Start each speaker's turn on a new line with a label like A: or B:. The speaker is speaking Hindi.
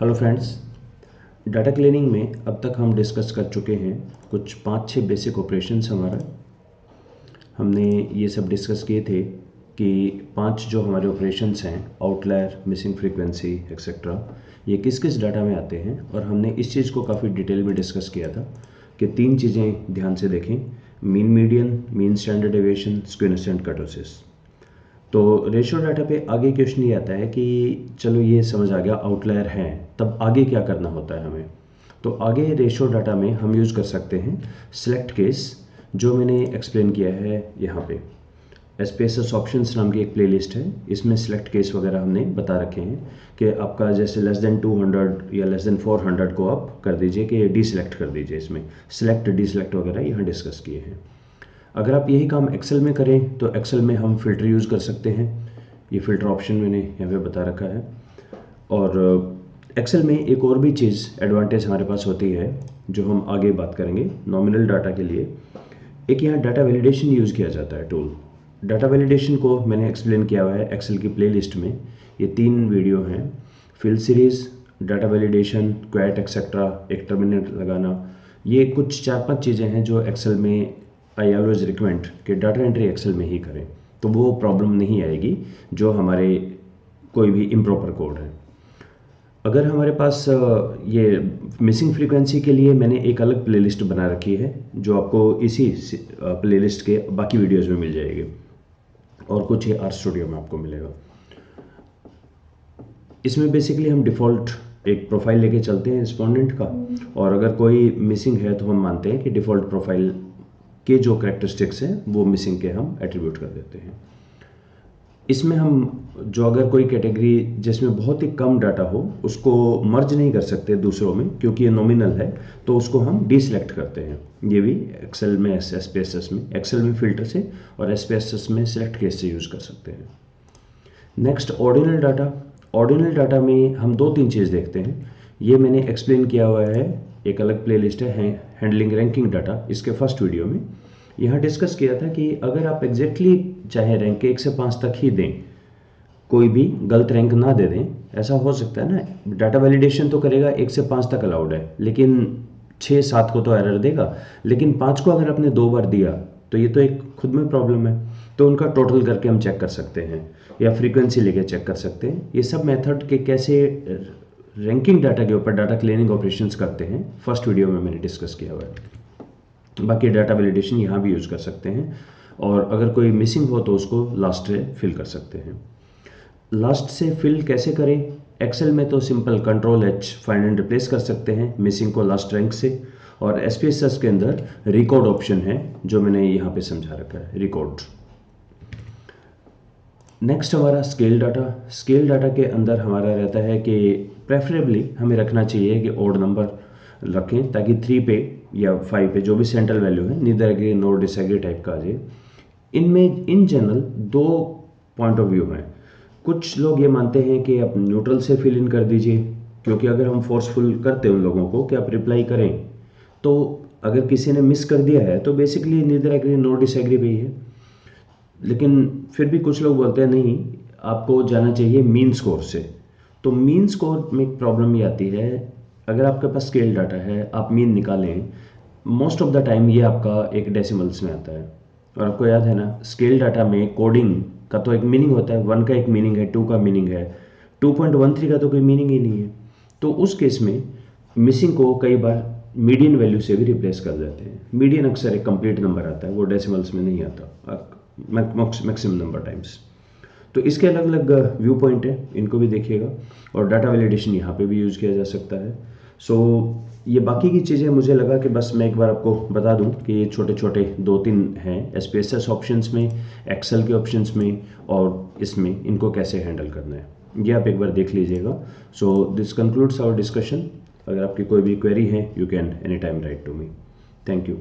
A: हेलो फ्रेंड्स, डाटा क्लीनिंग में अब तक हम डिस्कस कर चुके हैं कुछ 5-6 बेसिक ऑपरेशंस। हमने ये सब डिस्कस किए थे कि 5 जो हमारे ऑपरेशंस हैं, आउटलायर, मिसिंग फ्रीक्वेंसी एक्सेट्रा, ये किस किस डाटा में आते हैं। और हमने इस चीज़ को काफ़ी डिटेल में डिस्कस किया था कि 3 चीज़ें ध्यान से देखें: mean median, mean standard deviation, skewness and kurtosis. तो रेशियो डाटा पे आगे क्वेश्चन ये आता है कि चलो ये समझ आ गया आउटलायर हैं, तब आगे क्या करना होता है हमें। तो आगे रेशियो डाटा में हम यूज़ कर सकते हैं सिलेक्ट केस, जो मैंने एक्सप्लेन किया है यहाँ पे। SPSS ऑप्शंस नाम की एक प्लेलिस्ट है, इसमें सिलेक्ट केस वगैरह हमने बता रखे हैं कि आपका जैसे लेस देन 200 या लेस देन 400 को आप कर दीजिए कि डीसिलेक्ट कर दीजिए। इसमें सिलेक्ट डीसिलेक्ट वगैरह यहाँ डिस्कस किए हैं। अगर आप यही काम एक्सेल में करें तो एक्सेल में हम फ़िल्टर यूज़ कर सकते हैं। ये फ़िल्टर ऑप्शन मैंने यहाँ पे बता रखा है। और एक्सेल में एक और भी चीज़ एडवांटेज हमारे पास होती है जो हम आगे बात करेंगे। नॉमिनल डाटा के लिए एक यहाँ डाटा वैलिडेशन यूज़ किया जाता है टूल। डाटा वैलिडेशन को मैंने एक्सप्लेन किया हुआ है एक्सेल की प्लेलिस्ट में। ये 3 वीडियो हैं: फिल सीरीज़, डाटा वैलिडेशन, क्वेट एक्सेट्रा, एक टर्मिनेट लगाना। ये कुछ 4-5 चीज़ें हैं जो एक्सेल में आई ऑलवेज रिकमेंड कि डाटा एंट्री एक्सेल में ही करें, तो वो प्रॉब्लम नहीं आएगी जो हमारे कोई भी इम्प्रॉपर कोड है। अगर हमारे पास ये मिसिंग फ्रीक्वेंसी के लिए मैंने एक अलग प्लेलिस्ट बना रखी है जो आपको इसी प्लेलिस्ट के बाकी वीडियोस में मिल जाएगी, और कुछ ये आर स्टूडियो में आपको मिलेगा। इसमें बेसिकली हम डिफ़ॉल्ट एक प्रोफाइल लेके चलते हैं रिस्पोंडेंट का, और अगर कोई मिसिंग है तो हम मानते हैं कि डिफ़ॉल्ट प्रोफाइल के जो कैरेक्टरिस्टिक्स हैं वो मिसिंग के हम एट्रीब्यूट कर देते हैं। इसमें हम जो अगर कोई कैटेगरी जिसमें बहुत ही कम डाटा हो उसको मर्ज नहीं कर सकते दूसरों में, क्योंकि ये नॉमिनल है, तो उसको हम डीसिलेक्ट करते हैं। ये भी एक्सेल में, SPSS में, एक्सेल में फ़िल्टर से और SPSS में सिलेक्ट केस से यूज़ कर सकते हैं। Next ordinal data. Ordinal data में हम 2-3 चीज़ देखते हैं। ये मैंने एक्सप्लेन किया हुआ है, एक अलग प्लेलिस्ट है हैंडलिंग रैंकिंग डाटा, इसके फर्स्ट वीडियो में यहाँ डिस्कस किया था कि अगर आप एग्जैक्टली चाहे रैंक 1 से 5 तक ही दें, कोई भी गलत रैंक ना दे दें। ऐसा हो सकता है ना, डाटा वैलिडेशन तो करेगा 1 से 5 तक अलाउड है, लेकिन 6-7 को तो एरर देगा। लेकिन 5 को अगर आपने 2 बार दिया तो ये तो एक खुद में प्रॉब्लम है। तो उनका टोटल करके हम चेक कर सकते हैं या फ्रीक्वेंसी लेके चेक कर सकते हैं। ये सब मेथड के कैसे रैंकिंग डाटा के ऊपर डाटा क्लीनिंग ऑपरेशंस करते हैं, फर्स्ट वीडियो में मैंने डिस्कस किया हुआ है। बाकी डाटा वैलिडेशन यहाँ भी यूज़ कर सकते हैं, और अगर कोई मिसिंग हो तो उसको लास्ट से फिल कर सकते हैं। लास्ट से फिल कैसे करें? एक्सेल में तो simple Ctrl+H find and replace कर सकते हैं मिसिंग को लास्ट रैंक से, और SPSS के अंदर रिकॉर्ड ऑप्शन है जो मैंने यहाँ पे समझा रखा है, रिकॉर्ड। नेक्स्ट हमारा स्केल डाटा। स्केल डाटा के अंदर हमारा रहता है कि प्रेफरेबली हमें रखना चाहिए कि ऑड नंबर रखें, ताकि 3 पे या 5 पे जो भी सेंट्रल वैल्यू है, neither agree nor disagree type का आ जाए। इनमें in general 2 point of view हैं। कुछ लोग ये मानते हैं कि आप न्यूट्रल से फिल इन कर दीजिए, क्योंकि अगर हम फोर्सफुल करते हैं उन लोगों को कि आप रिप्लाई करें, तो अगर किसी ने मिस कर दिया है तो basically neither agree nor disagree पे ही है। लेकिन फिर भी कुछ लोग बोलते हैं नहीं, आपको जाना चाहिए मीन स्कोर से। तो मीन स्कोर में एक प्रॉब्लम ये आती है, अगर आपके पास स्केल डाटा है, आप मीन निकालें, मोस्ट ऑफ द टाइम ये आपका एक डेसिमल्स में आता है। और आपको याद है ना, स्केल डाटा में कोडिंग का तो एक मीनिंग होता है, 1 का एक मीनिंग है, 2 का मीनिंग है, 2.13 का तो कोई मीनिंग ही नहीं है। तो उस केस में मिसिंग को कई बार मीडियन वैल्यू से भी रिप्लेस कर देते हैं। मीडियन अक्सर एक कंप्लीट नंबर आता है, वो डेसिमल्स में नहीं आता मैक्सिमम नंबर टाइम्स। तो इसके अलग अलग व्यू पॉइंट है, इनको भी देखिएगा। और डाटा वैलिडेशन यहाँ पे भी यूज़ किया जा सकता है। सो ये बाकी की चीज़ें मुझे लगा कि बस मैं एक बार आपको बता दूं कि ये छोटे छोटे 2-3 हैं SPSS ऑप्शंस में, एक्सेल के ऑप्शंस में, और इसमें इनको कैसे हैंडल करना है, ये आप एक बार देख लीजिएगा। So this concludes our discussion. अगर आपकी कोई भी क्वेरी है, you can any time write to me. Thank you.